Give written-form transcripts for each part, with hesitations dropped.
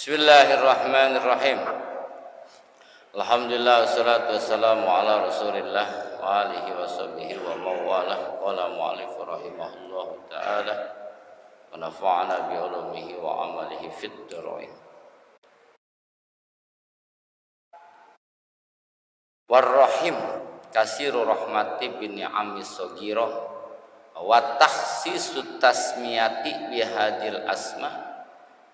Bismillahirrahmanirrahim. Alhamdulillah wassalatu wassalamu ala Rasulillah wa alihi wa sahbihi wa mawalah. Qala mu'allif rahimahullahu ta'ala wa nafa'ana bi ulumihi wa amalihi fid dharain. Warrahim kasiru rahmati bin ni'amis saghirah wa takhsisut tasmiyati bihadil asma,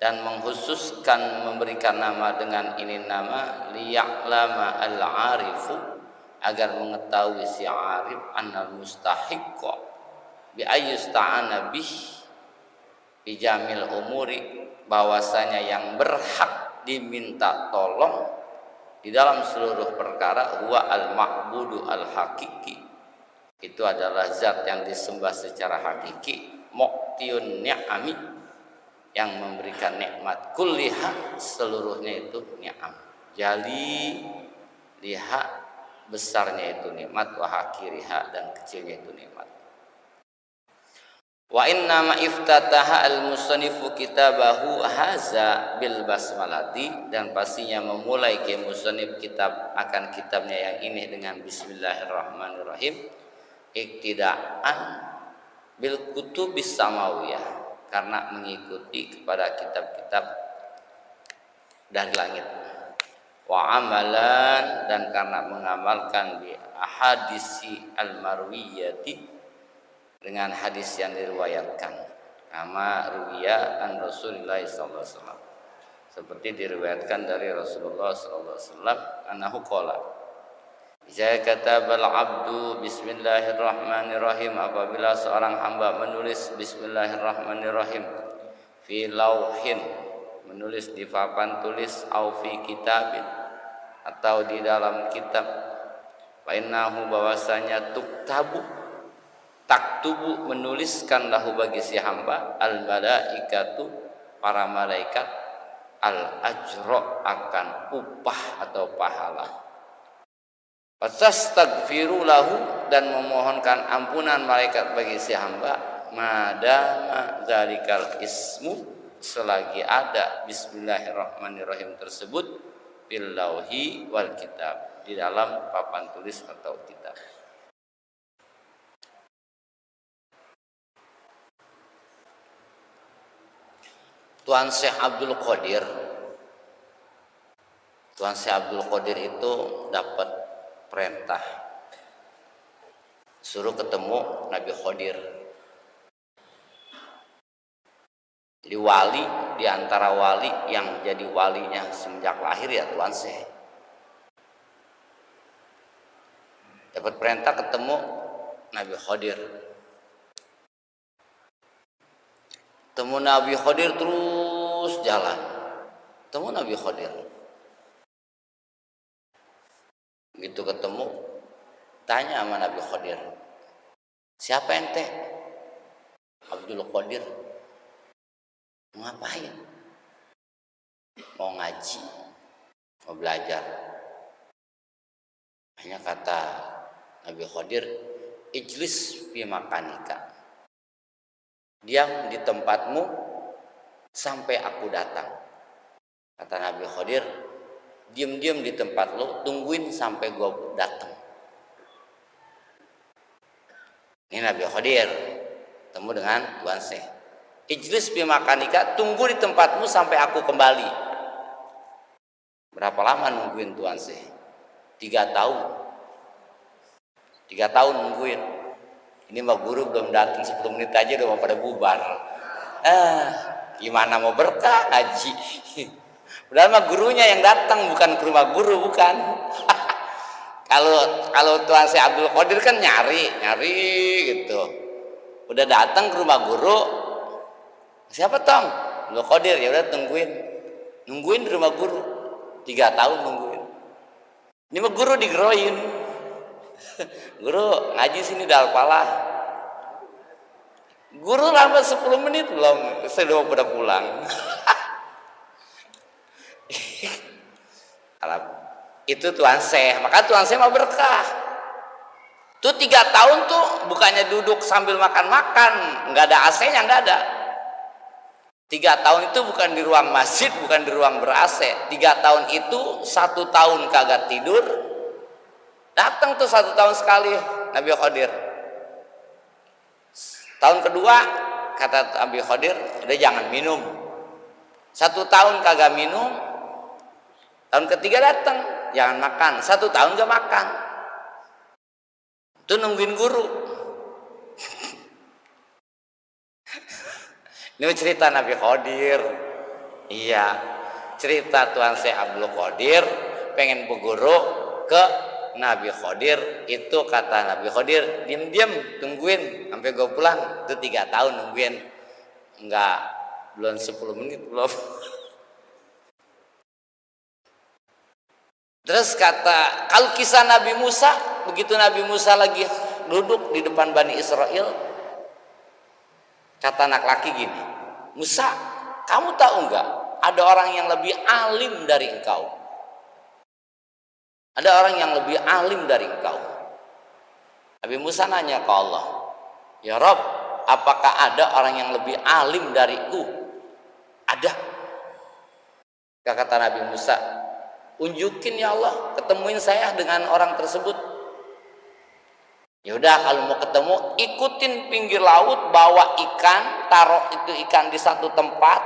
dan mengkhususkan memberikan nama dengan ini nama liya'lama al-arifu, agar mengetahui si arif annal mustahiqqa bi ayyusta'ana bih bi jamil umuri, bahwasanya yang berhak diminta tolong di dalam seluruh perkara huwa al-ma'budu al-haqiqi, itu adalah zat yang disembah secara hakiki, mu'tiyun ni'ami, yang memberikan nikmat kulliha, seluruhnya itu ni'am, jali liha, besarnya itu nikmat, wa hakiriha, dan kecilnya itu nikmat. Wa inna ma iftataha al-musannifu kitabahu haza bil basmalati, dan pastinya memulai ke musannif kitab akan kitabnya yang ini dengan bismillahirrahmanirrahim, iktidaan bil kutubis samawiyah, karena mengikuti kepada kitab-kitab dari langit. Wa amalan, dan karena mengamalkan bi ahadisi al-marwiyati, dengan hadis yang diriwayatkan, kama ruwiya an Rasulullah sallallahu alaihi wasallam, seperti diriwayatkan dari Rasulullah sallallahu alaihi wasallam, annahu qala, jika katabal abdu bismillahirrahmanirrahim, apabila seorang hamba menulis bismillahirrahmanirrahim fi lauhin, menulis di papan tulis, au fi kitabin, atau di dalam kitab, fa innahu, bahwasanya taktubu, menuliskan lahu bagi si hamba, al malaikatu, para malaikat, al ajra, akan upah atau pahala. Fastaghfiru lahu, dan memohonkan ampunan malaikat bagi si hamba, madama zalikal ismu, selagi ada bismillahirrahmanirrahim tersebut, fil lauhi wal kitab, di dalam papan tulis atau kitab. Tuan Syekh Abdul Qadir itu dapat perintah suruh ketemu Nabi Khidir. Jadi wali, di antara wali yang jadi walinya semenjak lahir ya Tuan Syekh. Dapat perintah ketemu Nabi Khidir. Ketemu Nabi Khidir, terus jalan. Ketemu Nabi Khidir. Gitu ketemu, tanya sama Nabi Khidir, siapa ente? Abdul Qadir. Mau ngapain? Mau ngaji, mau belajar. Hanya kata Nabi Khidir, ijlis fi makanika, diam di tempatmu sampai aku datang. Kata Nabi Khidir, diam-diam di tempat lo, tungguin sampai gua datang. Ini Nabi Khidir ketemu dengan Tuan Syekh. Ijlis bi makanika, tunggu di tempatmu sampai aku kembali. Berapa lama nungguin Tuan Syekh? 3 tahun. 3 tahun nungguin. Ini mah guru belum datang 10 menit aja udah mau pada bubar. Gimana mau berkah ngaji? Padahal mah gurunya yang datang, bukan ke rumah guru, bukan. Kalau Tuan Syekh Abdul Qadir kan nyari gitu. Udah datang ke rumah guru, siapa Tong? Abdul Qadir, ya udah nungguin di rumah guru 3 tahun nungguin. Ini mah guru digeroin. Guru ngaji sini di Al-Falah. Guru lama 10 menit belum, sudah pada pulang. Itu Tuan Syekh, maka Tuan Syekh mau berkah. Tuh 3 tahun tuh bukannya duduk sambil makan-makan, nggak ada AC-nya, nggak ada. 3 tahun itu bukan di ruang masjid, bukan di ruang ber-AC. 3 tahun itu 1 tahun kagak tidur. Datang tuh 1 tahun sekali Nabi Khidir. Tahun kedua kata Nabi Khidir, udah jangan minum. 1 tahun kagak minum. Tahun ketiga datang, jangan makan. 1 tahun gak makan. Itu nungguin guru. Ini cerita Nabi Khidir. Iya, cerita Tuan Syekh Abdul Qadir pengen berguru ke Nabi Khidir. Itu kata Nabi Khidir, diam-diam tungguin sampai gue pulang. Itu 3 tahun nungguin. Enggak, belum 10 menit belum. Terus kata, kalau kisah Nabi Musa, begitu Nabi Musa lagi duduk di depan Bani Israel, kata anak laki gini, Musa, kamu tahu enggak, ada orang yang lebih alim dari engkau. Ada orang yang lebih alim dari engkau. Nabi Musa nanya ke Allah, ya Rob, apakah ada orang yang lebih alim dariku? Ada. Kata Nabi Musa, unjukin ya Allah, ketemuin saya dengan orang tersebut. Ya udah, kalau mau ketemu ikutin pinggir laut, bawa ikan, taruh itu ikan di satu tempat,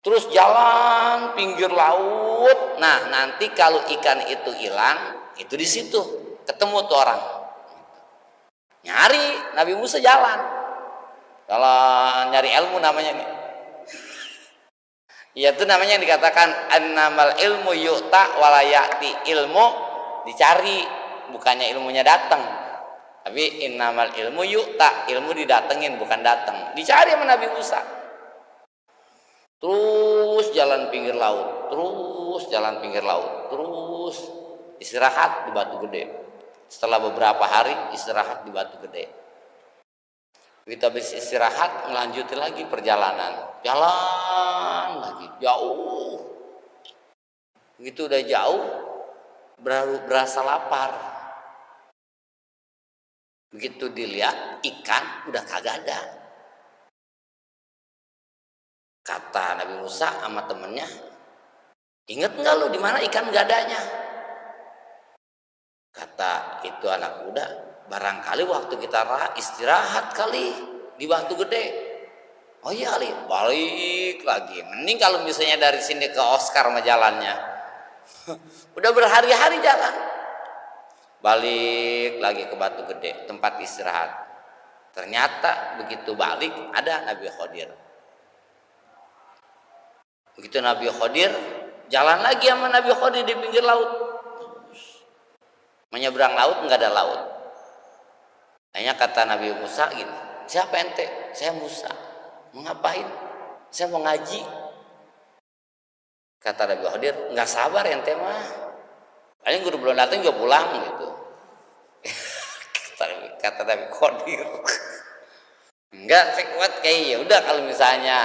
terus jalan pinggir laut. Nah, nanti kalau ikan itu hilang, itu di situ ketemu tuh orang. Nyari, Nabi Musa jalan. Kalau nyari ilmu namanya nih. Ya itu namanya yang dikatakan annamal ilmu yu'ta walayati, ilmu dicari, bukannya ilmunya datang. Tapi innamal ilmu yu'ta, ilmu didatengin bukan datang. Dicari sama Nabi Musa. Terus jalan pinggir laut, terus jalan pinggir laut, terus istirahat di Batu Gede. Setelah beberapa hari istirahat di Batu Gede. Kita habis istirahat, melanjutin lagi perjalanan. Jalan lagi, jauh. Begitu udah jauh, berasa lapar. Begitu dilihat, ikan udah kagak ada. Kata Nabi Musa sama temennya, inget nggak lu di mana ikan gak adanya? Kata itu anak muda, barangkali waktu kita istirahat kali di Batu Gede. Oh iya kali, balik lagi. Mending kalau misalnya dari sini ke Oscar sama jalannya. Udah berhari-hari jalan. Balik lagi ke Batu Gede, tempat istirahat. Ternyata begitu balik ada Nabi Khidir. Begitu Nabi Khidir, jalan lagi sama Nabi Khidir di pinggir laut. Menyeberang laut nggak ada laut. Hanya kata Nabi Musa gitu, siapa ente? Saya Musa. Mau ngapain? Saya mau ngaji. Kata Nabi Khidir, nggak sabar ente mah. Paling guru belum datang juga pulang gitu. Kata Nabi Khidir, enggak, saya kuat kayak ya udah kalau misalnya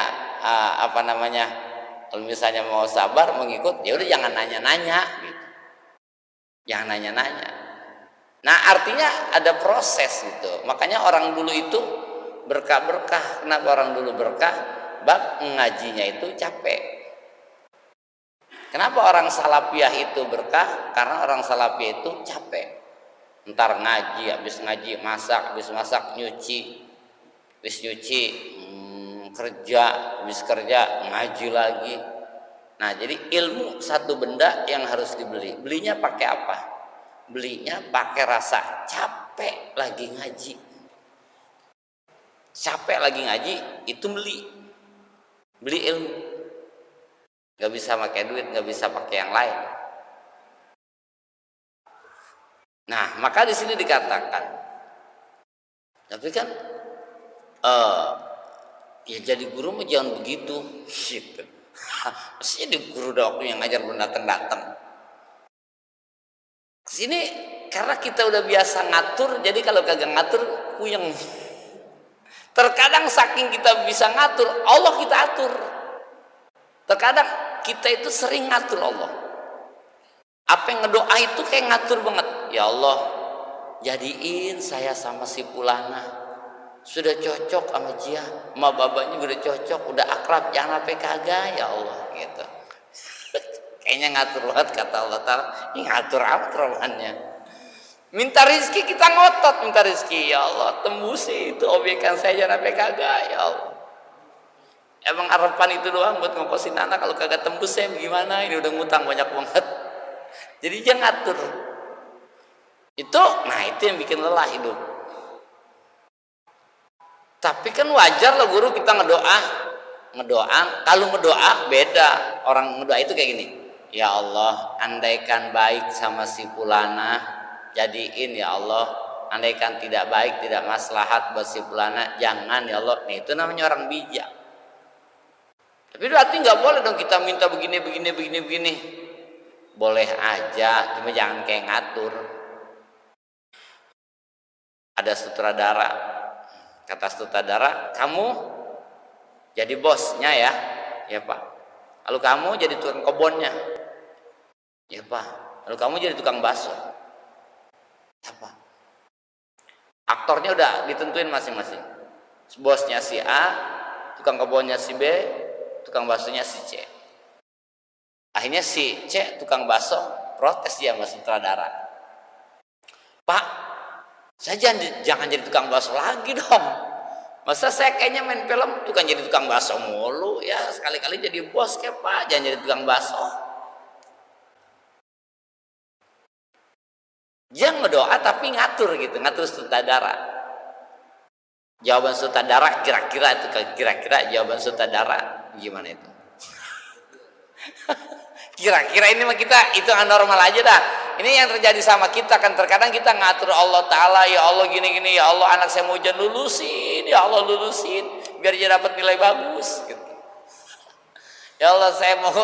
kalau misalnya mau sabar mengikut, ya udah jangan nanya-nanya gitu. Jangan nanya-nanya. Nah, artinya ada proses gitu. Makanya orang dulu itu berkah-berkah. Kenapa orang dulu berkah? Bab ngajinya itu capek. Kenapa orang salafiyah itu berkah? Karena orang salafiyah itu capek. Ntar ngaji, habis ngaji masak, habis masak nyuci, habis nyuci kerja, habis kerja ngaji lagi. Nah, jadi ilmu satu benda yang harus dibeli. Belinya pakai apa? Belinya pakai rasa capek lagi ngaji. Capek lagi ngaji itu beli ilmu. Gak bisa pakai duit, gak bisa pakai yang lain. Nah, maka di sini dikatakan, tapi kan ya jadi guru mah jangan begitu gitu. Mestinya di guru udah waktu yang ngajar belum datang. Sini karena kita udah biasa ngatur, jadi kalau kagak ngatur puyeng. Terkadang saking kita bisa ngatur, Allah kita atur. Terkadang kita itu sering ngatur Allah. Apa yang ngedoa itu kayak ngatur banget. Ya Allah, jadiin saya sama si Pulana sudah cocok sama dia, sama babanya udah cocok, udah akrab, jangan sampai kagak ya Allah gitu. Kayaknya ngatur banget kata Allah Ta'ala. Ini ngatur amat romannya. Minta rizki kita ngotot, minta rizki ya Allah tembusi itu obyekan saya jangan sampai kagak ya Allah. Emang harapan itu doang buat ngokosin anak, kalau kagak tembus saya gimana, ini udah ngutang banyak banget. Jadi dia ngatur itu, nah itu yang bikin lelah hidup. Tapi kan wajar lah guru kita ngedoa. Kalau ngedoa beda. Orang ngedoa itu kayak gini, ya Allah andaikan baik sama si fulana, jadiin ya Allah. Andaikan tidak baik, tidak maslahat buat si fulana, jangan ya Allah. Nah itu namanya orang bijak. Tapi berarti nggak boleh dong kita minta begini. Boleh aja, cuma jangan kayak ngatur. Ada sutradara, kata sutradara, kamu jadi bosnya ya Pak. Lalu kamu jadi tukang kebunnya, ya Pak. Lalu kamu jadi tukang bakso, ya Pak. Aktornya udah ditentuin masing-masing. Bosnya si A, tukang kebunnya si B, tukang baksonya si C. Akhirnya si C tukang bakso protes dia sama sutradara. Pak, saya jangan jadi tukang bakso lagi dong. Masa saya kayaknya main film tuh kan jadi tukang bakso mulu ya, sekali-kali jadi bos kayak Pak, jangan jadi tukang bakso. Dia ngedoa tapi ngatur gitu, ngatur sutradara. Jawaban sutradara kira-kira jawaban sutradara gimana itu? Kira-kira ini mah kita itu anormal aja dah. Ini yang terjadi sama kita kan, terkadang kita ngatur Allah Ta'ala, ya Allah gini-gini, ya Allah anak saya mau ujian lulusin, ya Allah lulusin biar dia dapat nilai bagus gitu. Ya Allah saya mau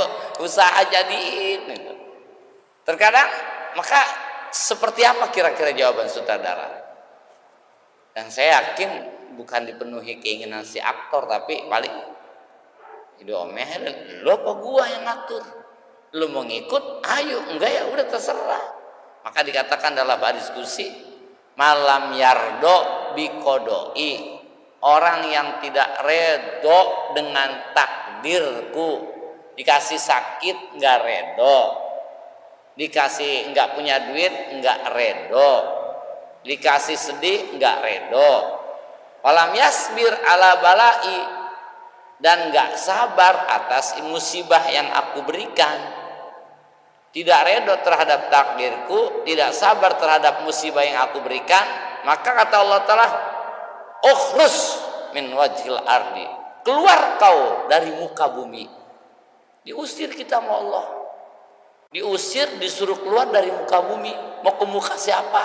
usaha jadiin gitu. Terkadang maka seperti apa kira-kira jawaban sutradara? Dan saya yakin bukan dipenuhi keinginan si aktor, tapi paling diomelin, lo apa gua yang ngatur? Lu mau ngikut, ayo, enggak ya udah terserah. Maka dikatakan dalam hadis qudsi, malam yardo biqodoi, orang yang tidak redo dengan takdirku, dikasih sakit enggak redo, dikasih enggak punya duit enggak redo, dikasih sedih enggak redo, walam yasbir ala balai, dan enggak sabar atas musibah yang aku berikan. Tidak redo terhadap takdirku, tidak sabar terhadap musibah yang aku berikan, maka kata Allah Ta'ala, ukhrus min wajhil ardi, keluar kau dari muka bumi. Diusir kita sama Allah, diusir, disuruh keluar dari muka bumi. Mau ke muka siapa?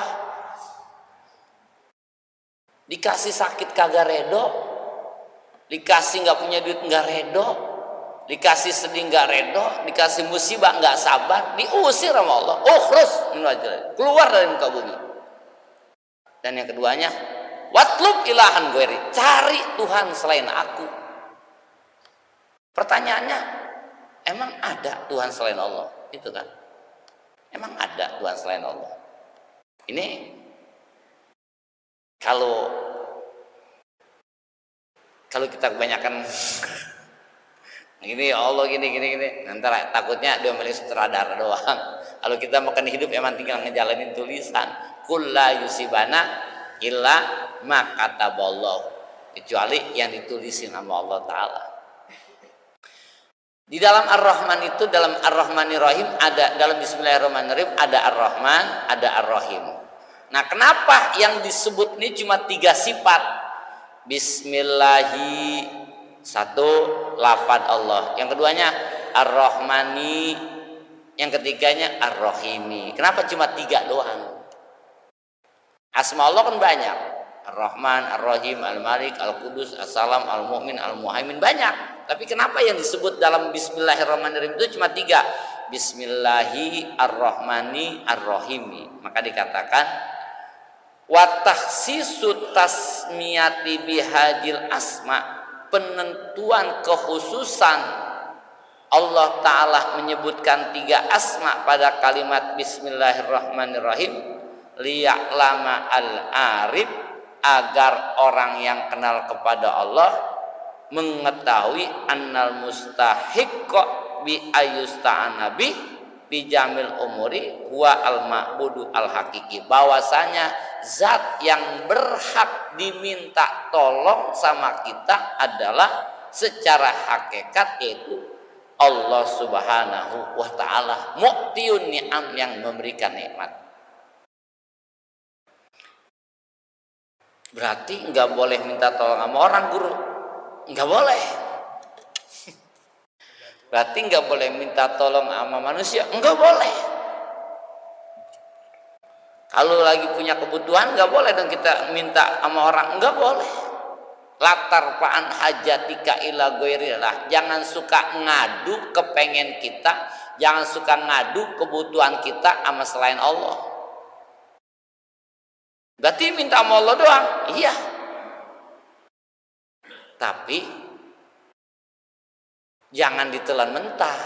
Dikasih sakit kagak redo, dikasih nggak punya duit nggak redo, dikasih sedih nggak redo, dikasih musibah nggak sabar, diusir sama Allah. Ukhrus min wajhil ardi, keluar dari muka bumi. Dan yang keduanya, watlub ilahan ghairi, cari Tuhan selain aku. Pertanyaannya, emang ada Tuhan selain Allah? Itu kan, emang ada Tuhan selain Allah? Ini kalau kita kebanyakan ini ya Allah gini, nanti takutnya dia milih sutradara doang. Kalau kita makan hidup emang tinggal ngejalanin tulisan, kul la yusibana illa ma kataballahu, kecuali yang ditulisin sama Allah Ta'ala. Di dalam Ar-Rahman itu, dalam Ar-Rahmanir-Rahim ada, dalam Bismillahirrahmanirrahim ada Ar-Rahman, ada Ar-Rahim. Nah kenapa yang disebut ini cuma 3 sifat? Bismillahi, satu lafad Allah, yang keduanya Ar-Rahmani, yang ketiganya Ar-Rahimi. Kenapa cuma 3 doang? Asma Allah kan banyak, Ar-Rahman, Ar-Rahim, Al-Malik, Al-Qudus, As-Salam, Al-Mu'min, Al-Muhaimin, banyak. Tapi kenapa yang disebut dalam Bismillahirrahmanirrahim itu cuma 3? Bismillahi, Ar-Rahmani, Ar-Rahimi. Maka dikatakan wa takhsisu tasmiyati bihadil asma, penentuan kekhususan Allah Ta'ala menyebutkan 3 asma pada kalimat Bismillahirrahmanirrahim, liya'lama al-arif agar orang yang kenal kepada Allah mengetahui annal mustahiqqa bi ayusta'ana bi jamil umuri wa al ma'budu al hakiki, bahwasanya zat yang berhak diminta tolong sama kita adalah secara hakikat yaitu Allah Subhanahu wa taala, mu'tiun ni'am, yang memberikan nikmat. Berarti nggak boleh minta tolong sama orang, guru? Nggak boleh. Berarti nggak boleh minta tolong sama manusia? Nggak boleh. Kalau lagi punya kebutuhan nggak boleh dong kita minta sama orang, nggak boleh. Latar paan hajatika ila ghairillah, jangan suka ngadu kepengen kita, jangan suka ngadu kebutuhan kita sama selain Allah. Berarti minta sama Allah doang? Iya. Tapi jangan ditelan mentah.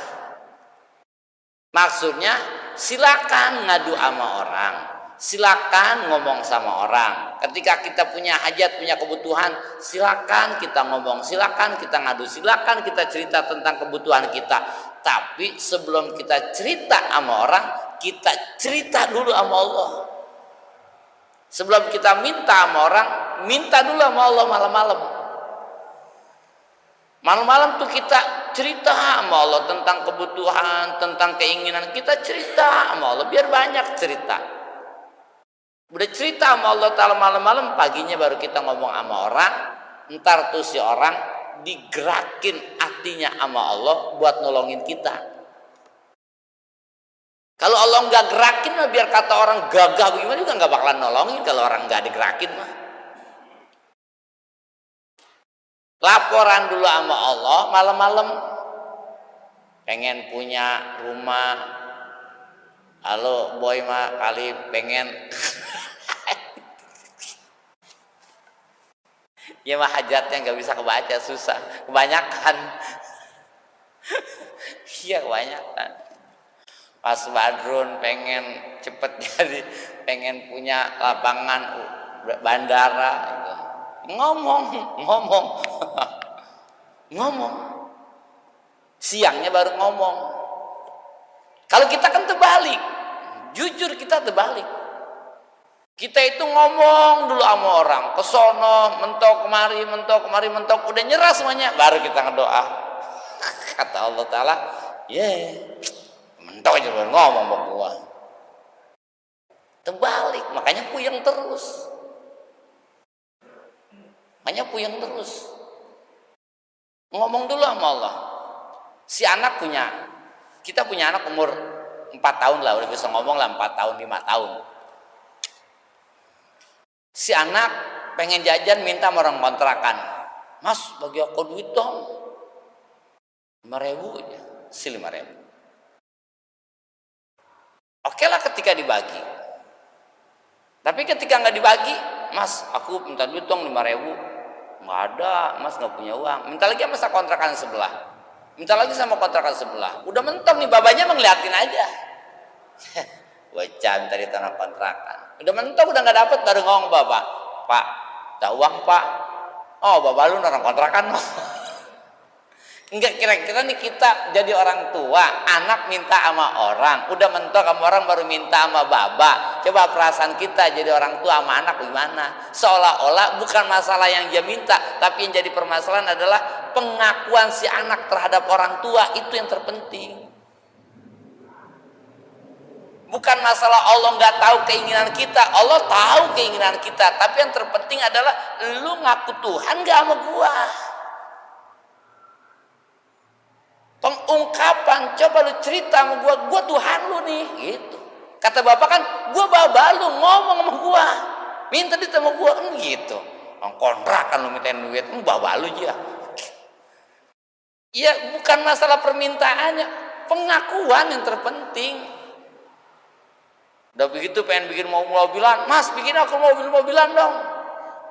Maksudnya silakan ngadu sama orang, silakan ngomong sama orang. Ketika kita punya hajat, punya kebutuhan, silakan kita ngomong, silakan kita ngadu, silakan kita cerita tentang kebutuhan kita. Tapi sebelum kita cerita sama orang, kita cerita dulu sama Allah. Sebelum kita minta sama orang, minta dulu sama Allah malam-malam. Malam-malam tuh kita cerita sama Allah tentang kebutuhan, tentang keinginan kita, cerita sama Allah biar banyak cerita. Udah cerita sama Allah Ta'ala malam-malam, paginya baru kita ngomong sama orang. Ntar tuh si orang digerakin hatinya sama Allah buat nolongin kita. Kalau Allah nggak gerakin mah, biar kata orang gagah gimana juga nggak bakalan nolongin. Kalau orang nggak digerakin mah. Laporan dulu sama Allah malam-malam. Pengen punya rumah. Halo boy mah kali pengen. Ya mah hajatnya nggak bisa kebaca, susah, kebanyakan. Iya kebanyakan. Pas Badrun pengen cepet jadi, pengen punya lapangan bandara, ngomong siangnya baru ngomong. Kalau kita kan terbalik, jujur kita terbalik. Kita itu ngomong dulu sama orang, kesono mentok kemari mentok, udah nyerah semuanya, baru kita ngedoa. Kata Allah Ta'ala, mentok aja baru ngomong sama gua. Terbalik, makanya puyeng terus. Ngomong dulu sama Allah. Si anak kita punya anak umur 4 tahun lah, udah bisa ngomong lah, 4 tahun, 5 tahun. Si anak pengen jajan, minta sama orang kontrakan, Mas bagi aku duit dong, 5.000 aja, si 5.000. Oke lah ketika dibagi. Tapi ketika nggak dibagi, Mas aku minta duit dong 5.000. Nggak ada, Mas nggak punya uang. Minta lagi sama kontrakan sebelah. Minta lagi sama kontrakan sebelah. Udah mentok nih, babanya ngeliatin aja. Bocah minta di tanah kontrakan. Udah mentok, udah nggak dapet, baru ngomong bapak, Pak, tak uang Pak. Oh bapak lu orang kontrakan. Enggak, kira-kira nih kita jadi orang tua, anak minta sama orang, udah mentok sama orang baru minta sama baba. Coba perasaan kita jadi orang tua sama anak gimana? Seolah-olah bukan masalah yang dia minta, tapi yang jadi permasalahan adalah pengakuan si anak terhadap orang tua, itu yang terpenting. Bukan masalah Allah nggak tahu keinginan kita, Allah tahu keinginan kita, tapi yang terpenting adalah lu ngaku Tuhan nggak sama gua. Pengungkapan, coba lu cerita sama gua Tuhan lu nih, gitu. Kata bapak kan, gua baba lu ngomong sama gua, minta duit sama gua, gitu. Kontrakan lu mintain duit, baba lu aja. Ya bukan masalah permintaannya, pengakuan yang terpenting. Udah begitu pengen bikin mobil-mobilan, Mas bikin aku mobil-mobilan dong.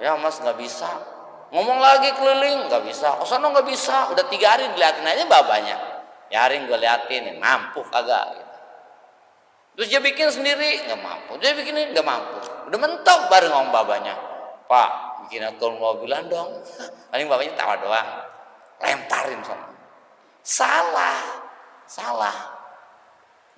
Ya Mas nggak bisa. Ngomong lagi keliling, nggak bisa. Oh sana nggak bisa. Udah 3 hari diliatin aja babanya. Ya hari gue liatin, mampu kagak. Gitu. Terus dia bikin sendiri, nggak mampu. Dia bikin ini nggak mampu. Udah mentok baru ngomong babanya. Pak, bikin aku mobilan dong. Paling bapaknya tawa doang, lemparin sama. Salah.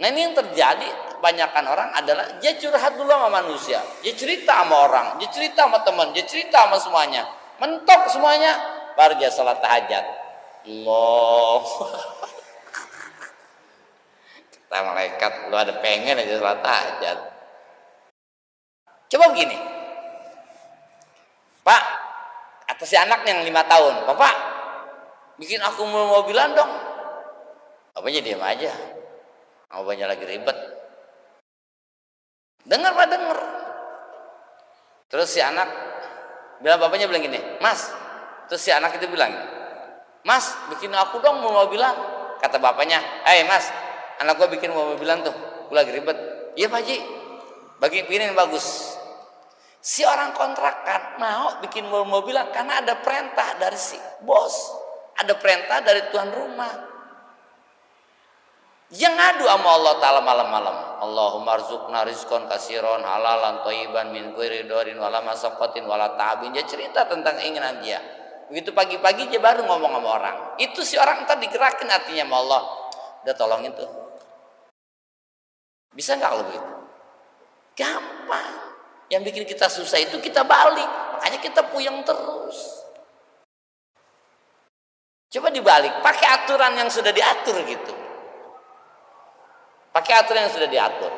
Nah ini yang terjadi kebanyakan orang adalah dia curhat dulu sama manusia, dia cerita sama orang, dia cerita sama teman, dia cerita sama semuanya, mentok semuanya, baru dia salat tahajud. Allah, kata malaikat, lu ada pengen aja salat tahajud. Coba begini, Pak, kata si anak yang 5 tahun, Bapak, bikin aku mobilan dong. Bapaknya diam aja, bapaknya lagi ribet. Dengar Pak, dengar. Terus si anak bilang, bapaknya bilang gini, Mas. Terus si anak itu bilang, Mas, bikin aku dong mobilan. Kata bapaknya, Mas, anak gua bikin mobilan tuh, gua lagi ribet. Iya Pak Haji, bikin bagus. Si orang kontrakan mau bikin mobilan karena ada perintah dari si bos, ada perintah dari tuan rumah. Yang ngadu sama Allah Ta'ala malam-malam, Allahumma rzuqna rizqan kasiron halalan thayyiban min ghairi darin wala masaqatin wala ta'abin. Dia cerita tentang keinginan dia. Begitu pagi-pagi dia baru ngomong sama orang. Itu si orang entar digerakin hatinya sama Allah. Udah tolongin tuh. Bisa nggak kalau begitu? Gampang. Yang bikin kita susah itu kita balik. Makanya kita puyeng terus. Coba dibalik, pakai aturan yang sudah diatur gitu. Pakai aturan yang sudah diatur.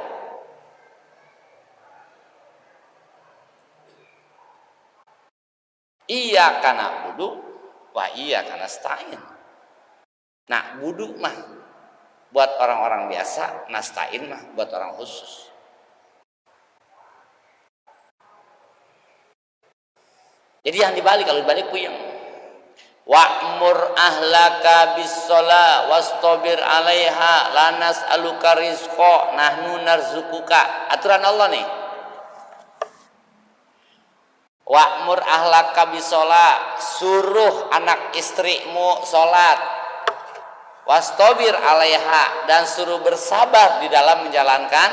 Iya karena budu, wah iya karena nasta'in. Nah budu mah buat orang-orang biasa, nasta'in mah buat orang khusus. Jadi yang dibalik, kalau dibalik puyeng. Wa'mur ahlaka bis-shalah wastabir 'alaiha la nas'aluka rizqa nahnu narzuquka. Aturan Allah nih. Wa'mur ahlaka bis-shalah, suruh anak istrimu salat. Wastabir 'alaiha, dan suruh bersabar di dalam menjalankan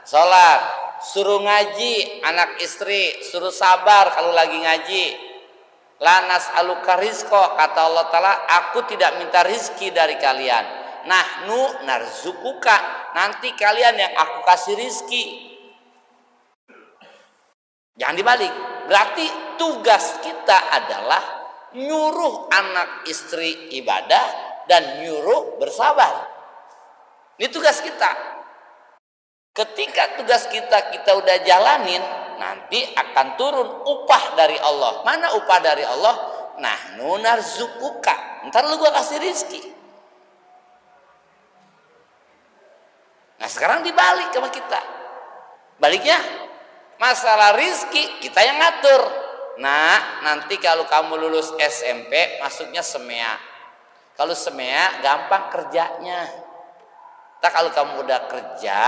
salat. Suruh ngaji anak istri, suruh sabar kalau lagi ngaji. Lanas aluka rizko, kata Allah Ta'ala, aku tidak minta rizki dari kalian. Nahnu narzukuka, nanti kalian yang aku kasih rizki. Jangan dibalik. Berarti tugas kita adalah nyuruh anak istri ibadah dan nyuruh bersabar. Ini tugas kita. Ketika tugas kita udah jalanin, nanti akan turun upah dari Allah. Mana upah dari Allah? Nahnu narzukuka, ntar lu gua kasih rizki. Nah sekarang dibalik sama kita. Baliknya, masalah rizki kita yang ngatur. Nah nanti kalau kamu lulus SMP, masuknya SEMEA. Kalau SEMEA gampang kerjanya. Nah kalau kamu udah kerja,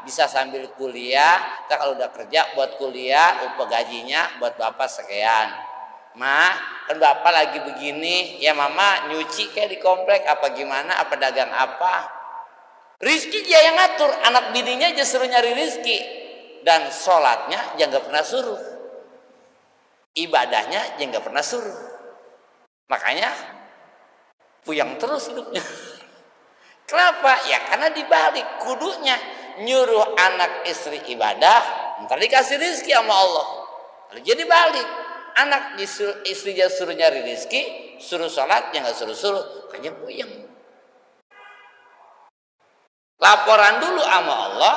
bisa sambil kuliah. Kita kalau udah kerja buat kuliah, upah gajinya buat bapak sekian. Ma, kan bapak lagi begini, ya mama nyuci kayak di komplek apa gimana, apa dagang apa. Rizki dia yang ngatur, anak bininya aja suruh nyari rizki. Dan sholatnya dia nggak pernah suruh. Ibadahnya dia nggak pernah suruh. Makanya puyeng terus hidupnya. Kenapa? Ya karena dibalik, kudunya nyuruh anak istri ibadah, ntar dikasih rizki sama Allah. Lalu jadi balik, anak istrinya suruh nyari rizki, suruh sholat, ya nggak suruh-suruh, kayaknya puyeng. Laporan dulu sama Allah,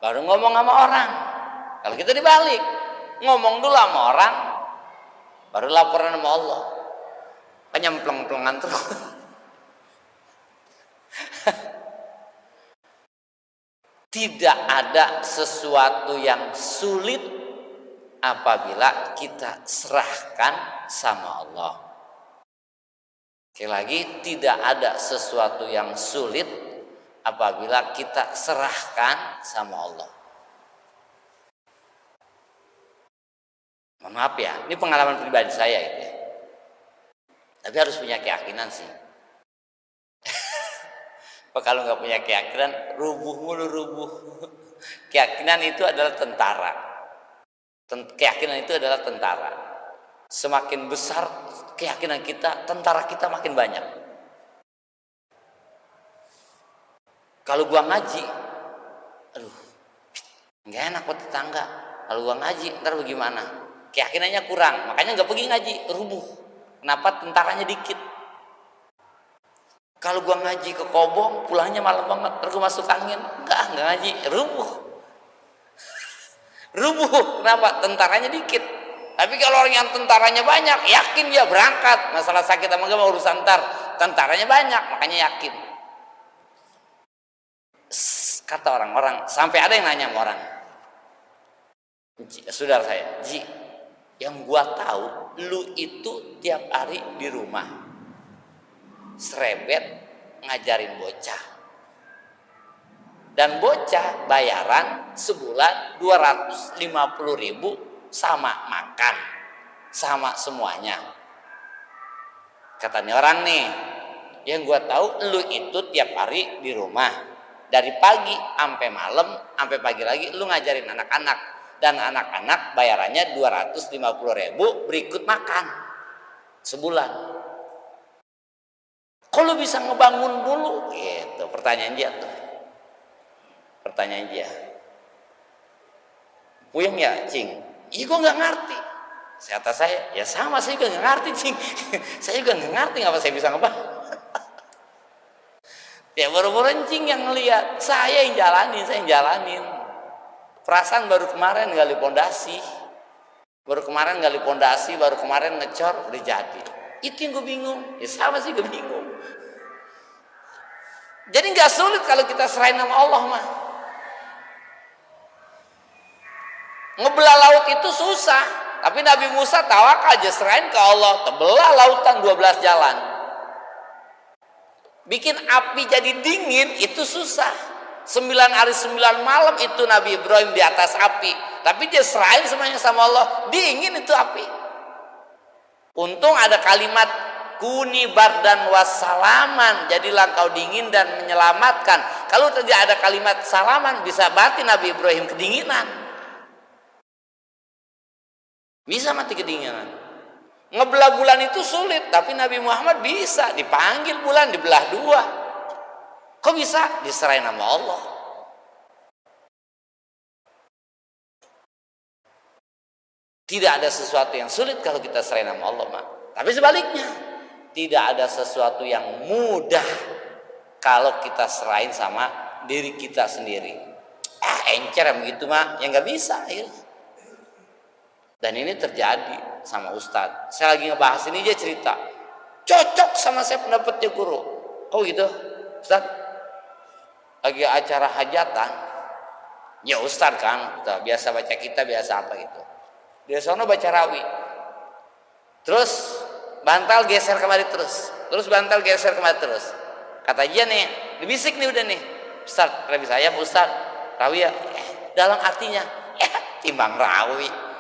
baru ngomong sama orang. Kalau kita dibalik, ngomong dulu sama orang, baru laporan sama Allah. Kan nyempleng-plengan terus. Tidak ada sesuatu yang sulit apabila kita serahkan sama Allah. Sekali lagi, tidak ada sesuatu yang sulit apabila kita serahkan sama Allah. Mohon maaf ya, ini pengalaman pribadi saya itu ya. Tapi harus punya keyakinan sih. Kalau nggak punya keyakinan, rubuh mulu rubuh. Keyakinan itu adalah tentara. Keyakinan itu adalah tentara. Semakin besar keyakinan kita, tentara kita makin banyak. Kalau gua ngaji, aduh, nggak enak buat tetangga. Kalau gua ngaji, ntar bagaimana? Keyakinannya kurang, makanya nggak pergi ngaji, rubuh. Kenapa? Tentaranya dikit. Kalau gua ngaji ke Kobong, pulangnya malam banget, terus gua masuk angin, nggak ngaji, rubuh. Rubuh, kenapa? Tentaranya dikit. Tapi kalau orang yang tentaranya banyak, yakin dia berangkat. Masalah sakit sama gak urusan ntar, tentaranya banyak, makanya yakin. Kata orang-orang, sampai ada yang nanya sama orang, saudara saya, Ji, yang gua tahu, lu itu tiap hari di rumah serebet ngajarin bocah, dan bocah bayaran sebulan 250.000 sama makan, sama semuanya. Katanya orang nih, yang gua tahu lu itu tiap hari di rumah, dari pagi sampai malam, sampai pagi lagi lu ngajarin anak-anak, dan anak-anak bayarannya 250.000 berikut makan sebulan. Kok lu bisa ngebangun dulu? Gitu, pertanyaan dia tuh. Pertanyaan dia. Puyeng ya, Cing? Iya, gue nggak ngerti. Kata saya, ya sama, saya juga nggak ngerti, Cing. Saya juga nggak ngerti, ngapa saya bisa ngebangun. Ya baru-baru Cing yang ngeliat, saya yang jalanin. Perasaan baru kemarin gali pondasi, baru kemarin ngecor, udah jadi. Itu yang gue bingung. Ya sama sih, gue bingung. Jadi nggak sulit kalau kita serahin sama Allah mah. Ngebelah laut itu susah, tapi Nabi Musa tawakal aja, serahin ke Allah, terbelah lautan 12 jalan. Bikin api jadi dingin itu susah. 9 hari 9 malam itu Nabi Ibrahim di atas api, tapi dia serahin semuanya sama Allah, dingin itu api. Untung ada kalimat kuni bardan wassalaman, jadilah kau dingin dan menyelamatkan. Kalau tidak ada kalimat salaman, bisa mati Nabi Ibrahim kedinginan. Bisa mati kedinginan. Ngebelah bulan itu sulit, tapi Nabi Muhammad bisa, dipanggil bulan dibelah 2. Kok bisa? Diserahin sama Allah. Tidak ada sesuatu yang sulit kalau kita serahin sama Allah, Mak. Tapi sebaliknya, tidak ada sesuatu yang mudah kalau kita serahin sama diri kita sendiri. Encer begitu, Mak, ya nggak bisa. Ya. Dan ini terjadi sama Ustadz. Saya lagi ngebahas ini, dia cerita cocok sama saya pendapatnya guru. Oh gitu, Ustadz? Lagi acara hajatan, ya Ustadz kan, biasa baca kitab, biasa apa gitu. Dia sono baca rawi, terus bantal geser kemari terus bantal geser kemari terus. Kata dia nih, dibisik nih udah nih, Ustadz, rawi saya Ustadz, rawi ya, dalam artinya, timbang rawi.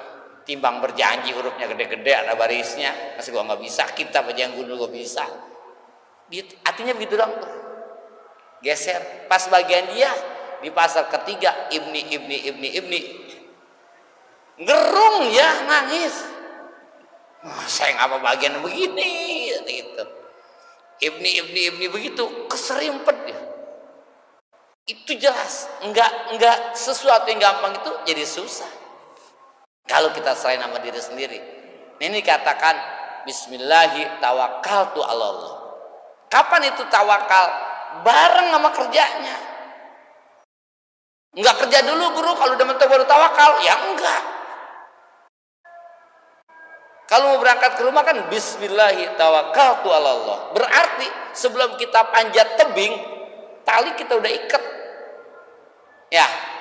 Timbang berjanji hurufnya gede-gede ada barisnya, masih gua nggak bisa, kitab aja yang gundul gua bisa. Artinya begitu dong tuh. Geser. Pas bagian dia di pasal ketiga ibni. Gerung ya, nangis. Saya ngapa bagian begini gitu. Ibni begitu keserimpet dia. Itu jelas, enggak sesuatu yang gampang itu jadi susah. Kalau kita serahin sama diri sendiri. Ini dikatakan bismillahi tawakkaltu 'ala Allah. Kapan itu tawakal? Bareng sama kerjanya. Enggak kerja dulu guru, kalau udah mentok baru tawakal. Ya enggak. Kalau mau berangkat ke rumah kan bismillahi tawakkaltu 'ala Allah. Berarti sebelum kita panjat tebing, tali kita udah ikat. Ya.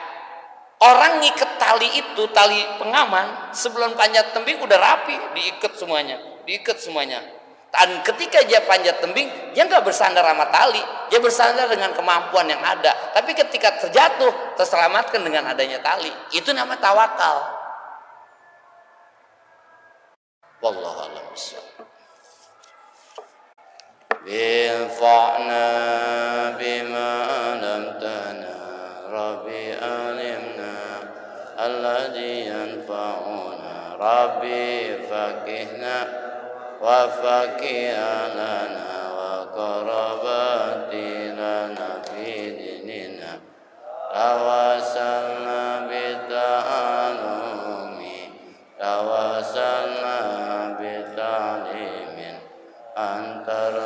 Orang ngiket tali itu, tali pengaman, sebelum panjat tebing udah rapi, diikat semuanya. Dan ketika dia panjat tebing, dia nggak bersandar sama tali, dia bersandar dengan kemampuan yang ada. Tapi ketika terjatuh, terselamatkan dengan adanya tali. Itu nama tawakal. Wallahu a'lam bishawab. Infa'na bima lamtana Rabbi alimna alladhi yanfa'u Rabbi faqihna wa faqihana wa qarabati lana fi dinina tawasalna bita'alumi tawasalna bita'limin antar